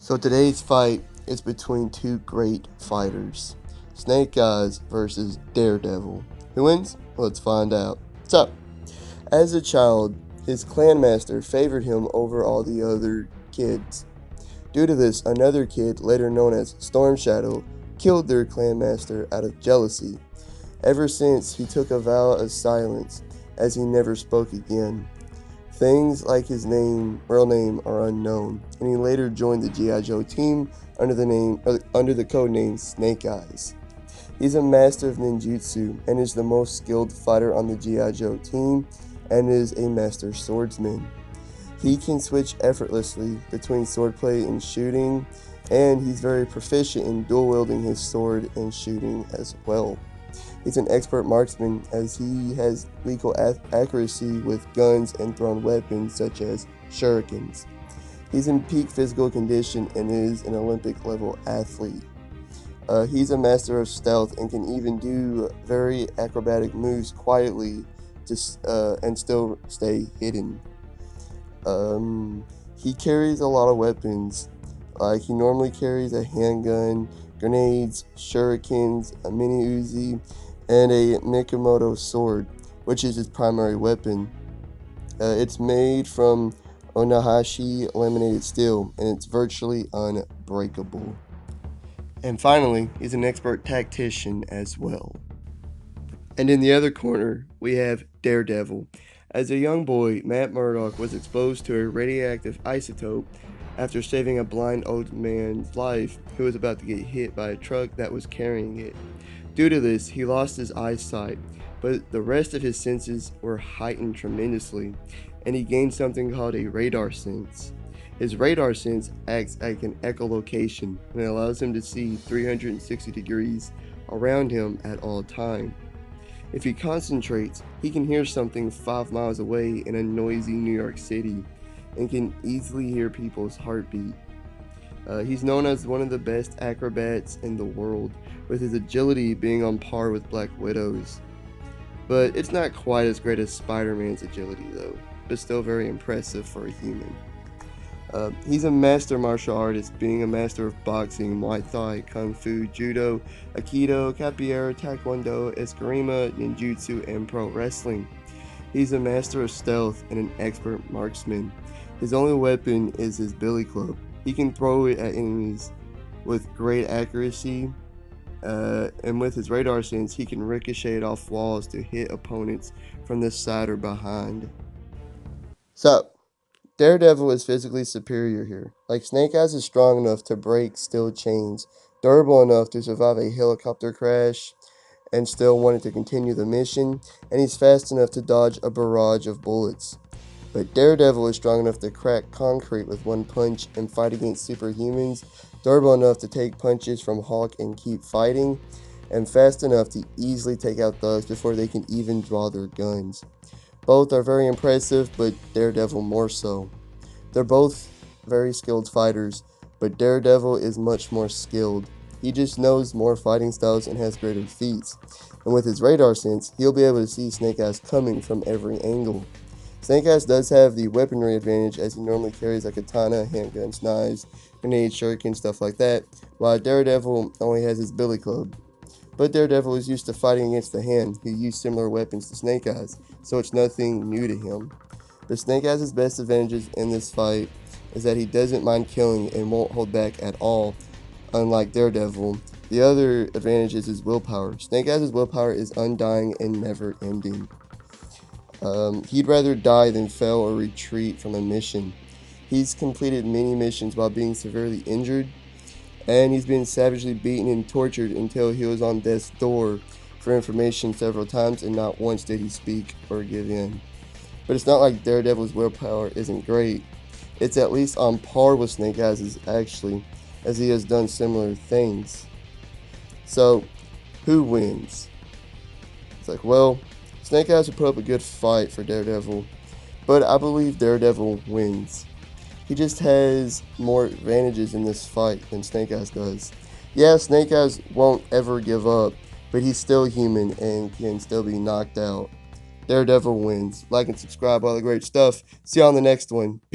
So today's fight is between two great fighters, Snake Eyes versus Daredevil. Who wins? Let's find out. So, as a child, his clanmaster favored him over all the other kids. Due to this, another kid, later known as Storm Shadow, killed their clanmaster out of jealousy. Ever since, he took a vow of silence, as he never spoke again. Things like his real name are unknown, and he later joined the G.I. Joe team under the code name Snake Eyes. He's a master of ninjutsu and is the most skilled fighter on the G.I. Joe team and is a master swordsman. He can switch effortlessly between swordplay and shooting, and he's very proficient in dual wielding his sword and shooting as well. He's an expert marksman as he has lethal accuracy with guns and thrown weapons such as shurikens. He's in peak physical condition and is an Olympic level athlete. He's a master of stealth and can even do very acrobatic moves quietly and still stay hidden. He carries a lot of weapons. He normally carries a handgun, grenades, shurikens, a mini Uzi, and a Mikimoto sword, which is his primary weapon. It's made from Onahashi laminated steel, and it's virtually unbreakable. And finally, he's an expert tactician as well. And in the other corner, we have Daredevil. As a young boy, Matt Murdock was exposed to a radioactive isotope after saving a blind old man's life who was about to get hit by a truck that was carrying it. Due to this, he lost his eyesight, but the rest of his senses were heightened tremendously, and he gained something called a radar sense. His radar sense acts like an echolocation and it allows him to see 360 degrees around him at all time. If he concentrates, he can hear something 5 miles away in a noisy New York City and can easily hear people's heartbeat. He's known as one of the best acrobats in the world, with his agility being on par with Black Widow's. But it's not quite as great as Spider-Man's agility though, but still very impressive for a human. He's a master martial artist, being a master of boxing, Muay Thai, Kung Fu, Judo, Aikido, Capoeira, Taekwondo, Eskrima, Ninjutsu, and Pro Wrestling. He's a master of stealth and an expert marksman. His only weapon is his billy club. He can throw it at enemies with great accuracy, and with his radar sense, he can ricochet it off walls to hit opponents from the side or behind. So, Daredevil is physically superior here. Like Snake Eyes is strong enough to break steel chains, durable enough to survive a helicopter crash, and still wanted to continue the mission, and he's fast enough to dodge a barrage of bullets. But Daredevil is strong enough to crack concrete with one punch and fight against superhumans, durable enough to take punches from Hulk and keep fighting, and fast enough to easily take out thugs before they can even draw their guns. Both are very impressive, but Daredevil more so. They're both very skilled fighters, but Daredevil is much more skilled. He just knows more fighting styles and has greater feats. And with his radar sense, he'll be able to see Snake Eyes coming from every angle. Snake Eyes does have the weaponry advantage as he normally carries a katana, handguns, knives, grenades, shurikens, stuff like that, while Daredevil only has his billy club. But Daredevil is used to fighting against the Hand, who use similar weapons to Snake Eyes, so it's nothing new to him. But Snake Eyes' best advantages in this fight is that he doesn't mind killing and won't hold back at all, unlike Daredevil. The other advantage is his willpower. Snake Eyes' willpower is undying and never ending. He'd rather die than fail or retreat from a mission. He's completed many missions while being severely injured, and he's been savagely beaten and tortured until he was on death's door for information several times, and not once did he speak or give in. But it's not like Daredevil's willpower isn't great. It's at least on par with Snake Eyes' actually, as he has done similar things. So, who wins? It's like, well, Snake Eyes would put up a good fight for Daredevil, but I believe Daredevil wins. He just has more advantages in this fight than Snake Eyes does. Yeah, Snake Eyes won't ever give up, but he's still human and can still be knocked out. Daredevil wins. Like and subscribe, all the great stuff. See you on the next one. Peace.